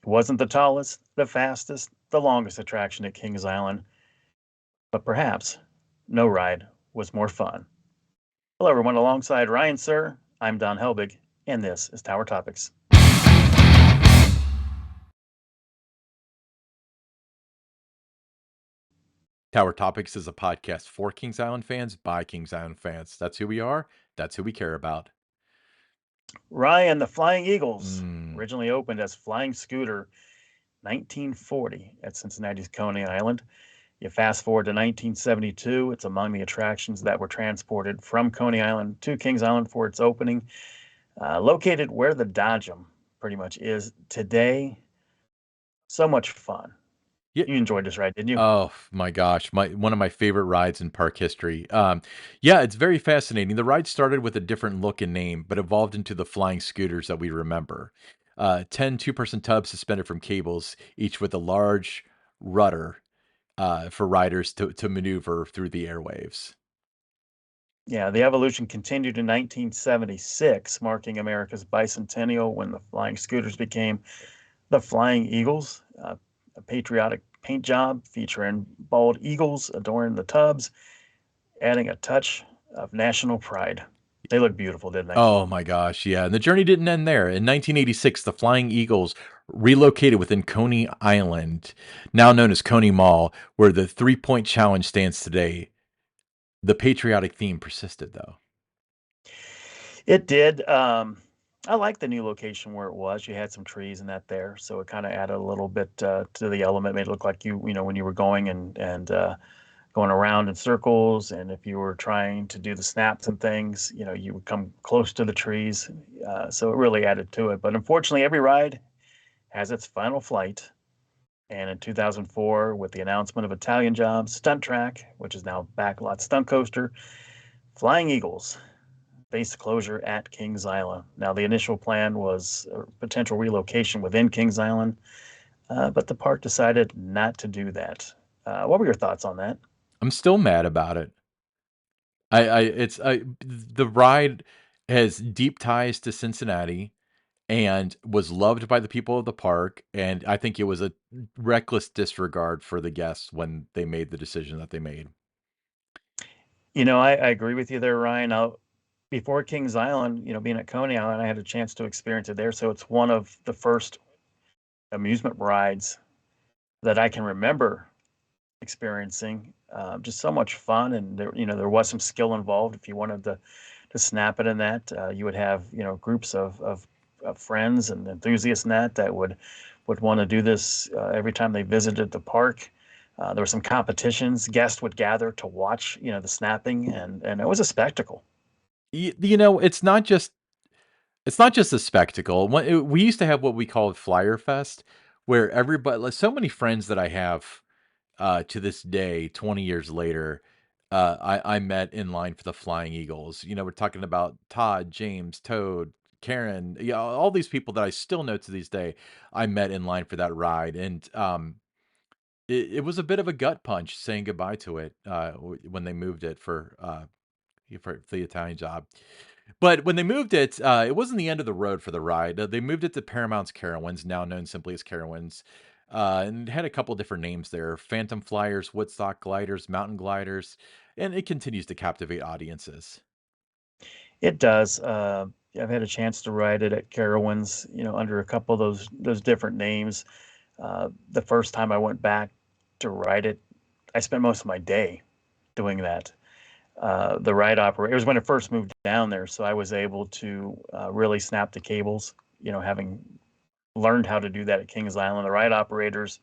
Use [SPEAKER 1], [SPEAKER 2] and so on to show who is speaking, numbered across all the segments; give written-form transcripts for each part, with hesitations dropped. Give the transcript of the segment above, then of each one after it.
[SPEAKER 1] It wasn't the tallest, the fastest, the longest attraction at Kings Island, but perhaps no ride was more fun. Hello, everyone. Alongside Ryan, sir, I'm Don Helbig, and this is Tower Topics.
[SPEAKER 2] Tower Topics is a podcast for Kings Island fans by Kings Island fans. That's who we are. That's who we care about.
[SPEAKER 1] Ryan, the Flying Eagles,
[SPEAKER 2] Mm.
[SPEAKER 1] originally opened as Flying Scooter 1940 at Cincinnati's Coney Island. You fast forward to 1972, it's among the attractions that were transported from Coney Island to Kings Island for its opening, located where the Dodgem pretty much is today. So much fun.
[SPEAKER 2] Yeah.
[SPEAKER 1] You enjoyed this ride, didn't you?
[SPEAKER 2] Oh my gosh, my one of my favorite rides in park history. Yeah, it's very fascinating. The ride started with a different look and name, but evolved into the flying scooters that we remember. 10 two-person tubs suspended from cables, each with a large rudder for riders to maneuver through the airwaves.
[SPEAKER 1] Yeah, the evolution continued in 1976, marking America's bicentennial when the flying scooters became the Flying Eagles, a patriotic paint job featuring bald eagles adorning the tubs, adding a touch of national pride. They look beautiful, didn't they?
[SPEAKER 2] Oh my gosh, yeah, and the journey didn't end there. In 1986, the Flying Eagles relocated within Coney Island, now known as Coney Mall, where the three-point challenge stands today. The patriotic theme persisted, though.
[SPEAKER 1] It did. I like the new location where it was. You had some trees and that there, so it kind of added a little bit to the element. Made it look like you know, when you were going and going around in circles, and if you were trying to do the snaps and things, you know, you would come close to the trees. So it really added to it. But unfortunately, every ride has its final flight. And in 2004, with the announcement of Italian Jobs Stunt Track, which is now Backlot Stunt Coaster, Flying Eagles faced closure at Kings Island. Now, the initial plan was a potential relocation within Kings Island, but the park decided not to do that. What were your thoughts on that?
[SPEAKER 2] I'm still mad about it. The ride has deep ties to Cincinnati and was loved by the people of the park, and I think it was a reckless disregard for the guests when they made the decision that they made.
[SPEAKER 1] You know, I agree with you there, Ryan. Now, before Kings Island, you know, being at Coney Island, I had a chance to experience it there. So it's one of the first amusement rides that I can remember experiencing. Just so much fun, and there, you know, there was some skill involved. If you wanted to snap it in that, you would have, you know, groups of friends and enthusiasts in that would want to do this every time they visited the park. There were some competitions. Guests would gather to watch, you know, the snapping, and it was a spectacle.
[SPEAKER 2] You know, it's not just a spectacle. We used to have what we called Flyer Fest, where everybody, like so many friends that I have to this day, 20 years later, I met in line for the Flying Eagles. You know, we're talking about Todd, James, Toad, Karen, yeah, all these people that I still know to this day. I met in line for that ride, and it was a bit of a gut punch saying goodbye to it when they moved it for the Italian job. But when they moved it, it wasn't the end of the road for the ride. They moved it to Paramount's Carowinds, now known simply as Carowinds, and it had a couple different names there: Phantom Flyers, Woodstock Gliders, Mountain Gliders, and it continues to captivate audiences.
[SPEAKER 1] It does. I've had a chance to ride it at Carowinds, you know, under a couple of those different names. The first time I went back to ride it, I spent most of my day doing that. The ride operator, it was when it first moved down there, so I was able to really snap the cables, you know, having learned how to do that at Kings Island. The ride operators,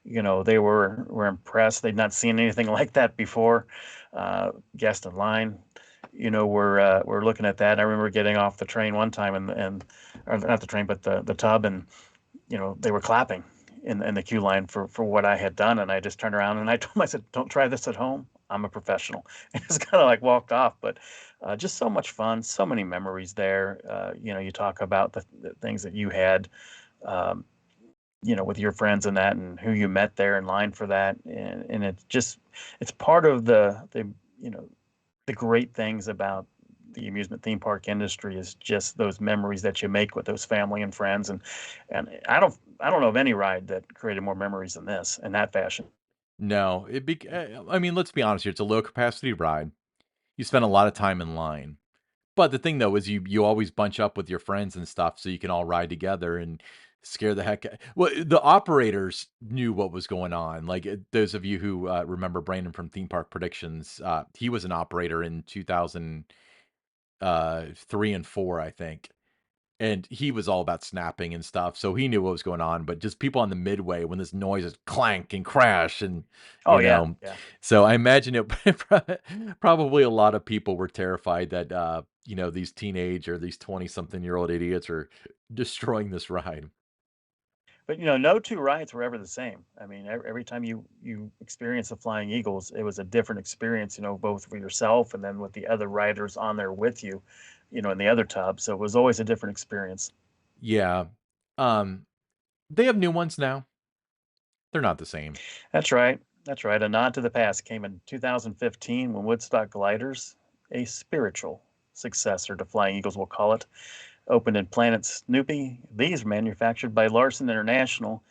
[SPEAKER 1] you know, they were impressed. They'd not seen anything like that before. Guest in line, you know, we're looking at that. I remember getting off the train one time and or not the train, but the tub, and you know, they were clapping in the queue line for what I had done, and I just turned around and I told them, I said, "Don't try this at home. I'm a professional." And just kind of like walked off, but just so much fun, so many memories there. You know, you talk about the things that you had, um, you know, with your friends and that, and who you met there in line for that, and it's just it's part of the you know the great things about the amusement theme park industry is just those memories that you make with those family and friends, and I don't know of any ride that created more memories than this in that fashion.
[SPEAKER 2] No, I mean, let's be honest here, it's a low capacity ride. You spend a lot of time in line. But the thing though is you always bunch up with your friends and stuff so you can all ride together and scare the heck well, the operators knew what was going on. Like, those of you who, remember Brandon from Theme Park Predictions, he was an operator in 2000, 3 and 4, I think. And he was all about snapping and stuff, so he knew what was going on, but just people on the midway when this noise is clank and crash and,
[SPEAKER 1] Oh
[SPEAKER 2] you
[SPEAKER 1] yeah,
[SPEAKER 2] know
[SPEAKER 1] yeah.
[SPEAKER 2] so I imagine it probably a lot of people were terrified that, these teenage or these 20-something-year-old idiots are destroying this ride.
[SPEAKER 1] But no two rides were ever the same. I mean, every time you experience the Flying Eagles, it was a different experience. Both for yourself and then with the other riders on there with you. In the other tub. So it was always a different experience.
[SPEAKER 2] Yeah. Um, they have new ones now. They're not the same.
[SPEAKER 1] That's right. That's right. A nod to the past came in 2015 when Woodstock Gliders, a spiritual successor to Flying Eagles, we'll call it, opened in Planet Snoopy. These manufactured by Larson International.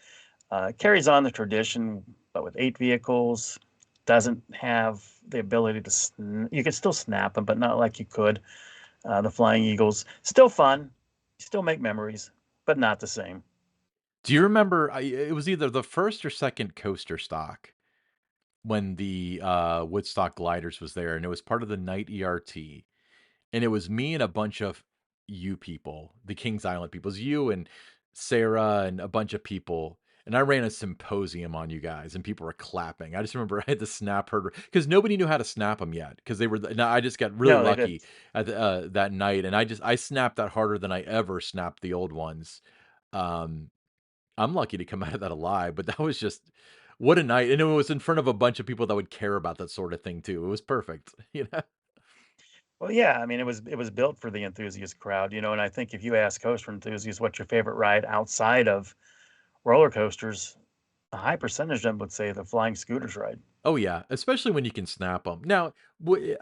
[SPEAKER 1] Carries on the tradition, but with 8 vehicles. Doesn't have the ability to. You can still snap them, but not like you could. The Flying Eagles still fun. You still make memories, but not the same.
[SPEAKER 2] Do you remember it was either the first or second coaster stock when the, Woodstock Gliders was there, and it was part of the night ERT. And it was me and a bunch of you people, the Kings Island people. It was you and Sarah and a bunch of people. And I ran a symposium on you guys, and people were clapping. I just remember I had to snap her because nobody knew how to snap them yet because they were. No, I just got really
[SPEAKER 1] No, they did.
[SPEAKER 2] lucky at that night, and I snapped that harder than I ever snapped the old ones. Um, I'm lucky to come out of that alive, but that was just what a night, and it was in front of a bunch of people that would care about that sort of thing too. It was perfect, you know.
[SPEAKER 1] Well, yeah. I mean, it was built for the enthusiast crowd, and I think if you ask coaster enthusiasts what's your favorite ride outside of roller coasters, a high percentage of them would say the flying scooters ride.
[SPEAKER 2] Oh yeah, especially when you can snap them. Now, we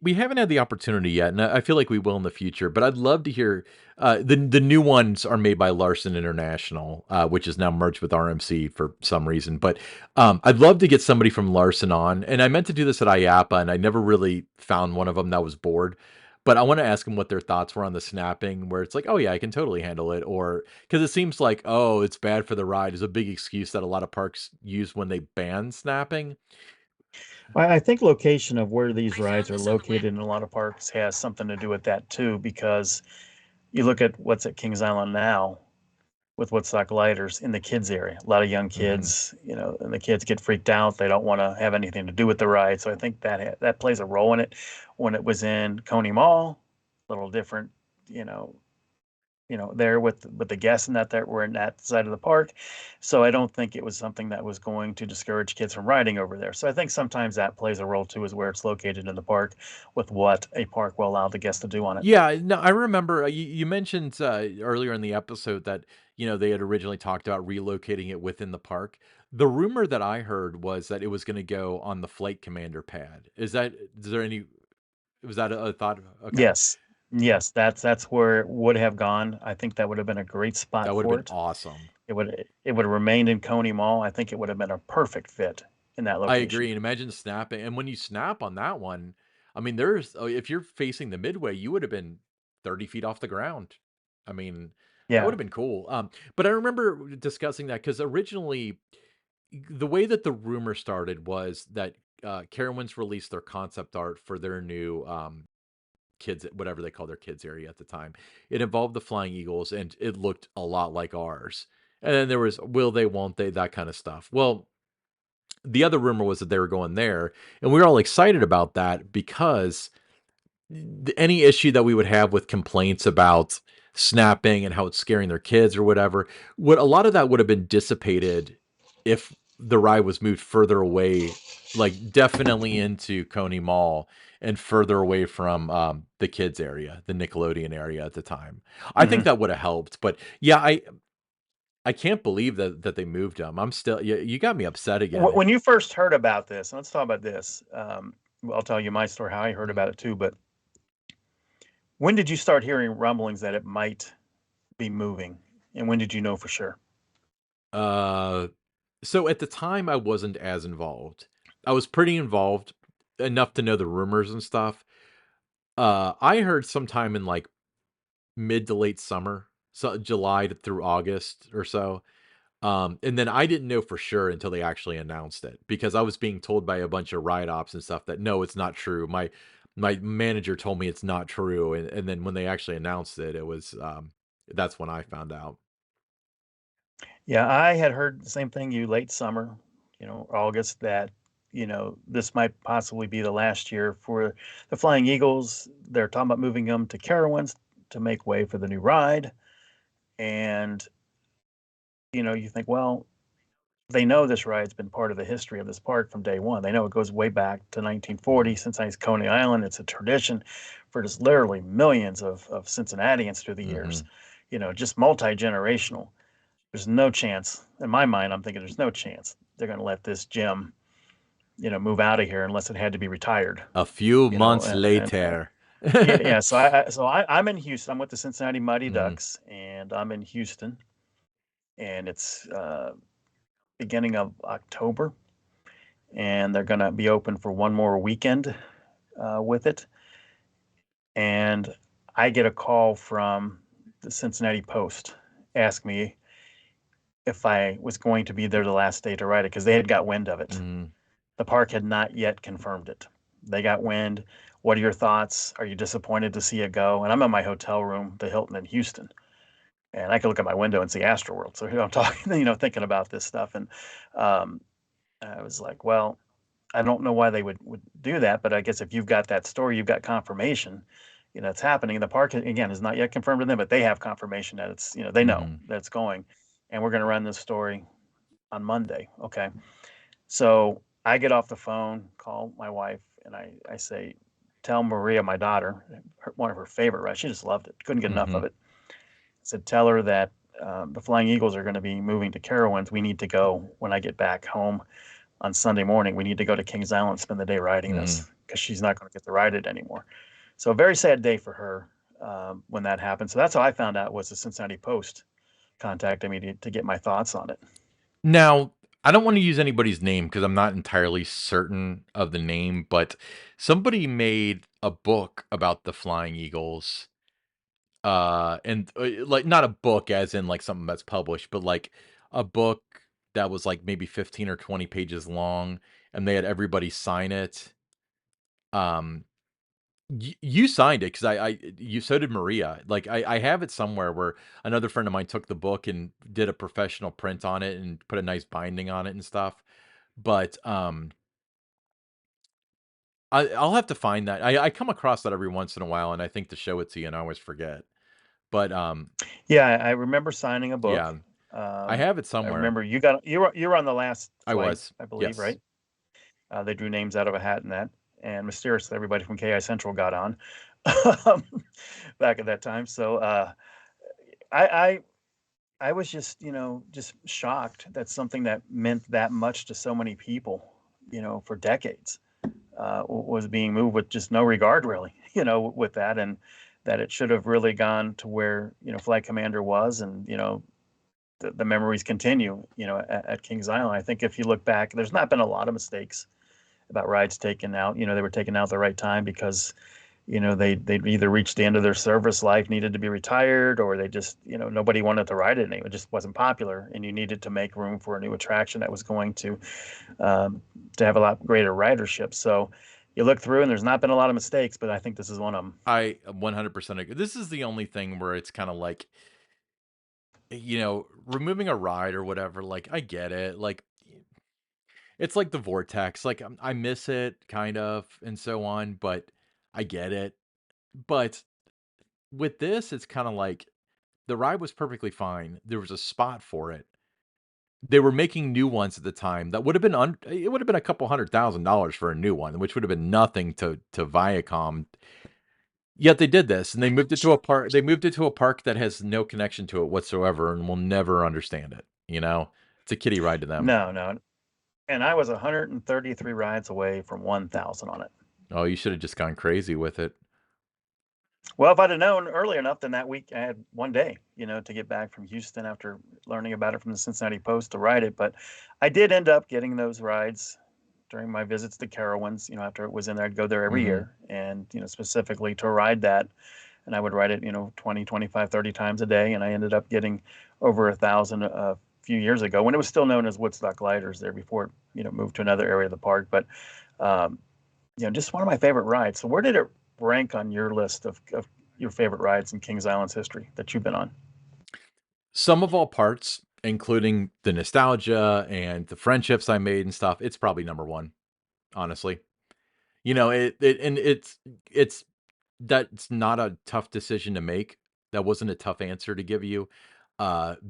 [SPEAKER 2] haven't had the opportunity yet, and I feel like we will in the future. But I'd love to hear the new ones are made by Larson International, which is now merged with RMC for some reason. But I'd love to get somebody from Larson on, and I meant to do this at IAPA, and I never really found one of them that was bored. But I want to ask them what their thoughts were on the snapping, where it's like, oh yeah, I can totally handle it, or because it seems like, oh, it's bad for the ride is a big excuse that a lot of parks use when they ban snapping.
[SPEAKER 1] Well, I think location of where these rides are located in a lot of parks has something to do with that too, because you look at what's at Kings Island now with Woodstock Lighters in the kids area. A lot of young
[SPEAKER 2] Mhm.
[SPEAKER 1] kids, and the kids get freaked out. They don't want to have anything to do with the ride. So I think that plays a role in it. When it was in Coney Mall, a little different, you know, there with the guests and that were in that side of the park. So I don't think it was something that was going to discourage kids from riding over there. So I think sometimes that plays a role too, is where it's located in the park with what a park will allow the guests to do on it.
[SPEAKER 2] Yeah, no, I remember you mentioned earlier in the episode that they had originally talked about relocating it within the park. The rumor that I heard was that it was going to go on the flight commander pad. Is there any? Was that a thought? Okay,
[SPEAKER 1] Yes. Yes, that's where it would have gone. I think that would have been a great spot
[SPEAKER 2] that would have
[SPEAKER 1] for
[SPEAKER 2] been
[SPEAKER 1] it.
[SPEAKER 2] awesome.
[SPEAKER 1] It would have remained in Coney Mall. I think it would have been a perfect fit in that
[SPEAKER 2] I agree,
[SPEAKER 1] location.
[SPEAKER 2] and imagine snapping. And when you snap on that one, I mean, if you're facing the midway, you would have been 30 feet off the ground. I mean, that would
[SPEAKER 1] Yeah.
[SPEAKER 2] have been cool. But I remember discussing that because originally the way that the rumor started was that Carowinds released their concept art for their new kids, whatever they call their kids area at the time. It involved the Flying Eagles, and it looked a lot like ours. And then there was will they, won't they, that kind of stuff. Well, the other rumor was that they were going there, and we were all excited about that because any issue that we would have with complaints about snapping and how it's scaring their kids or whatever, a lot of that would have been dissipated if the ride was moved further away, like definitely into Coney Mall and further away from the kids area, the Nickelodeon area at the time. I think
[SPEAKER 1] Hmm.
[SPEAKER 2] that would have helped, but yeah, I can't believe that they moved them. I'm still you got me upset again.
[SPEAKER 1] When you first heard about this, let's talk about this. I'll tell you my story, how I heard
[SPEAKER 2] Mhm.
[SPEAKER 1] about it too. But When did you start hearing rumblings that it might be moving, and when did you know for sure?
[SPEAKER 2] Uh, so at the time, I wasn't as involved. I was pretty involved enough to know the rumors and stuff. I heard sometime in like mid to late summer, so July through August or so. And then I didn't know for sure until they actually announced it because I was being told by a bunch of ride ops and stuff that no, it's not true. My manager told me it's not true, and then when they actually announced it, it was that's when I found out.
[SPEAKER 1] Yeah, I had heard the same thing you late summer, August, that, this might possibly be the last year for the Flying Eagles. They're talking about moving them to Carowinds to make way for the new ride. And, you think, well, they know this ride's been part of the history of this park from day one. They know it goes way back to 1940,
[SPEAKER 2] Mhm,
[SPEAKER 1] Cincinnati's Coney Island. It's a tradition for just literally millions of Cincinnatians through the years,
[SPEAKER 2] mhm.
[SPEAKER 1] just multi generational. There's no chance, in my mind, I'm thinking there's no chance they're going to let this gym, move out of here unless it had to be retired,
[SPEAKER 2] A few
[SPEAKER 1] you know,
[SPEAKER 2] months
[SPEAKER 1] and, and
[SPEAKER 2] later.
[SPEAKER 1] yeah, yeah. So I'm in Houston. I'm with the Cincinnati Mighty
[SPEAKER 2] Mhm,
[SPEAKER 1] Ducks, and I'm in Houston, and it's beginning of October, and they're going to be open for one more weekend with it. And I get a call from the Cincinnati Post, ask me if I was going to be there the last day to ride it because they had got wind of it.
[SPEAKER 2] mhm,
[SPEAKER 1] The park had not yet confirmed it. They got wind. What are your thoughts? Are you disappointed to see it go? And I'm in my hotel room, the Hilton in Houston, and I can look at my window and see Astroworld. So I'm talking, thinking about this stuff, and um, I was like, well, I don't know why they would do that, but I guess if you've got that story, you've got confirmation, it's happening. The park again is not yet confirmed to them, but they have confirmation that it's, they know
[SPEAKER 2] mhm,
[SPEAKER 1] that it's going, and we're going to run this story on Monday. Okay, so I get off the phone, call my wife, and I say, tell Maria, my daughter, one of her favorite rides. She just loved it. Couldn't get enough of
[SPEAKER 2] mhm,
[SPEAKER 1] it. I said, tell her that the Flying Eagles are going to be moving to Carowinds. We need to go when I get back home on Sunday morning. We need to go to Kings Island, spend the day riding this
[SPEAKER 2] mhm.
[SPEAKER 1] because she's not going to get to ride it anymore. So a very sad day for her when that happened. So that's how I found out was the Cincinnati Post contacted me to get my thoughts on it.
[SPEAKER 2] Now, I don't wanna use anybody's name because 'cause I'm not entirely certain of the name, but somebody made a book about the Flying Eagles, and, like, not a book as in, like, something that's published, but, like, a book that was, like, maybe 15 or 20 pages long, and they had everybody sign it. Um, you signed it because you so did Maria. Like, I have it somewhere where another friend of mine took the book and did a professional print on it and put a nice binding on it and stuff. But, I'll have to find that. I come across that every once in a while, and I think to show it to you, and I always forget. But,
[SPEAKER 1] Yeah, I remember signing a book.
[SPEAKER 2] yeah, I have it
[SPEAKER 1] I
[SPEAKER 2] somewhere.
[SPEAKER 1] remember you were on the last
[SPEAKER 2] I
[SPEAKER 1] flight,
[SPEAKER 2] was.
[SPEAKER 1] I believe,
[SPEAKER 2] Yes.
[SPEAKER 1] right? They drew names out of a hat and that, and mysteriously everybody from KI Central got on um, back at that time. So I, I I was just just shocked that something that meant that much to so many people, for decades, was being moved with just no regard really, with that, and that it should have really gone to where Flight Commander was, and the memories continue, at Kings Island. I think if you look back, there's not been a lot of mistakes about rides taken out. They were taken out at the right time because they'd either reached the end of their service life, needed to be retired, or they just nobody wanted to ride it anymore. It just wasn't popular, and you needed to make room for a new attraction that was going to have a lot greater ridership. So you look through, and there's not been a lot of mistakes, but I think this is one of them.
[SPEAKER 2] I 100% agree. This is the only thing where it's kinda like, removing a ride or whatever, like, I get it. Like, it's like the vortex, like, I miss it kind of and so on, but I get it. But with this, it's kinda like the ride was perfectly fine. There was a spot for it. They were making new ones at the time that would have been it would have been a couple $100,000 for a new one, which would have been nothing to Viacom. Yet they did this, and they moved it to a park that has no connection to it whatsoever and will never understand it, you know? It's a kiddie ride to them.
[SPEAKER 1] No, no, and I was 133 rides away from 1,000 on it.
[SPEAKER 2] Oh, you should have just gone crazy with it.
[SPEAKER 1] Well, if I'd have known early enough, then that week I had one day, to get back from Houston after learning about it from the Cincinnati Post to ride it. But I did end up getting those rides during my visits to Carowinds. After it was in there, I'd go there every
[SPEAKER 2] Mhm.
[SPEAKER 1] year and, specifically to ride that. And I would ride it, 20, 25, 30 times a day. And I ended up getting over 1,000 a few years ago when it was still known as Woodstock Gliders there before it, moved to another area of the park. But, um, just one of my favorite rides. So where did it rank on your list of your favorite rides in Kings Island's history that you've been on?
[SPEAKER 2] Some of all parts, including the nostalgia and the friendships I made and stuff, it's probably number 1, honestly. It's that's not a tough decision to make. That wasn't a tough answer to give you,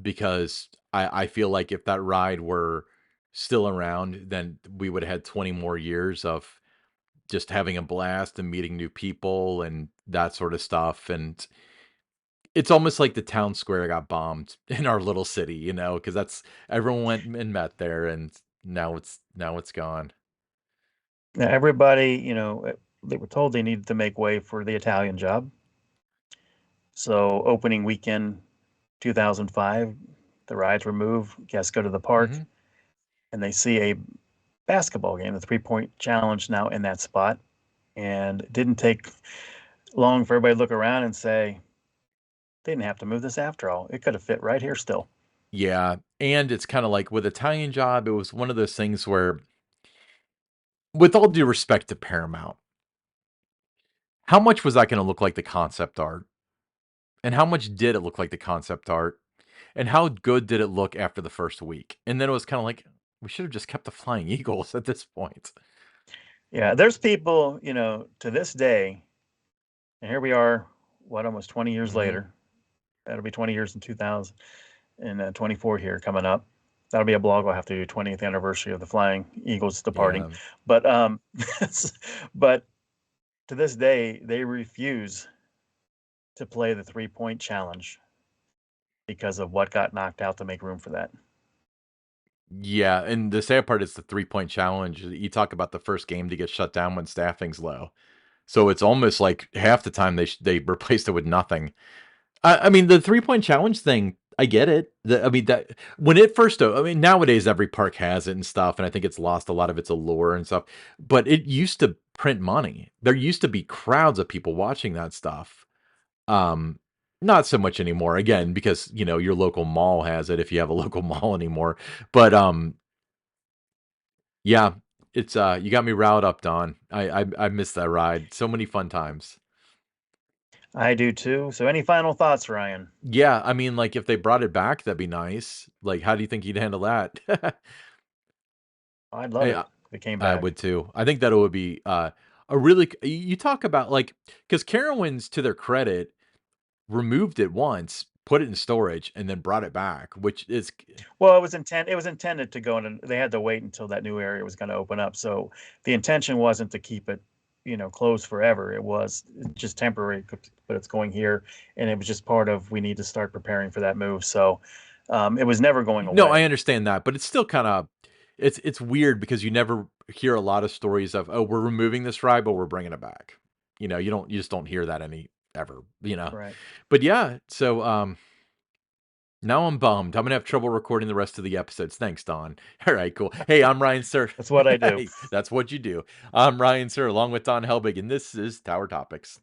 [SPEAKER 2] because I feel like if that ride were still around, then we would have had 20 more years of just having a blast and meeting new people and that sort of stuff, and it's almost like the town square got bombed in our little city, because that's everyone went and met there, and now it's gone.
[SPEAKER 1] Now, everybody, they were told they needed to make way for the Italian job. So opening weekend 2005, the rides were moved. Guests go to the park
[SPEAKER 2] Mhm.
[SPEAKER 1] and they see a basketball game, the 3-point challenge now in that spot. And it didn't take long for everybody to look around and say, they didn't have to move this after all. It could have fit right here still.
[SPEAKER 2] Yeah, and it's kinda like with Italian Job, it was one of those things where, with all due respect to Paramount, how much was that gonna look like the concept art? And how much did it look like the concept art? And how good did it look after the first week? And then it was kinda like, we should have just kept the Flying Eagles at this point.
[SPEAKER 1] Yeah, there's people, to this day, and here we are, what, almost 20 years
[SPEAKER 2] Mhm.
[SPEAKER 1] later. That'll be 20 years in 2000 and 24 here coming up. That'll be a blog I'll have to do, 20th anniversary of the Flying Eagles departing.
[SPEAKER 2] Yeah.
[SPEAKER 1] But but to this day, they refuse to play the 3-point challenge because of what got knocked out to make room for that.
[SPEAKER 2] Yeah, and the sad part is the three-point challenge. You talk about the first game to get shut down when staffing's low. So it's almost like half the time they replaced it with nothing. I mean, the three-point challenge thing, I get it. I mean, that when it first I mean, nowadays every park has it and stuff, and I think it's lost a lot of its allure and stuff, but it used to print money. There used to be crowds of people watching that stuff. Um, Not so much anymore, again, because, your local mall has it if you have a local mall anymore. But, yeah, it's, you got me riled up, Don. I missed that ride. So many fun times.
[SPEAKER 1] I do too. So, any final thoughts, Ryan?
[SPEAKER 2] Yeah, I mean, like, if they brought it back, that'd be nice. Like, how do you think you'd handle that?
[SPEAKER 1] I'd love
[SPEAKER 2] Hey,
[SPEAKER 1] it if it came
[SPEAKER 2] I
[SPEAKER 1] back.
[SPEAKER 2] would too. I think that it would be, a really you talk about, like, because Carowinds, to their credit, removed it once, put it in storage, and then brought it back, which is
[SPEAKER 1] Well, it was intended to go in, and they had to wait until that new area was going to open up. So the intention wasn't to keep it, closed forever. It was just temporary, but it's going here, and it was just part of we need to start preparing for that move. So it was never going
[SPEAKER 2] no, I
[SPEAKER 1] away.
[SPEAKER 2] understand that, but it's still kinda it's weird because you never hear a lot of stories of, "Oh, we're removing this ride, but we're bringing it back." You just don't hear that any ever, you know?
[SPEAKER 1] Right.
[SPEAKER 2] But yeah, so, now I'm bummed. I'm gonna have trouble recording the rest of the episodes. Thanks, Don. Alright, cool. Hey, I'm Ryan Sir.
[SPEAKER 1] That's what I do.
[SPEAKER 2] Hey, that's what you do. I'm Ryan Sir, along with Don Helbig, and this is Tower Topics.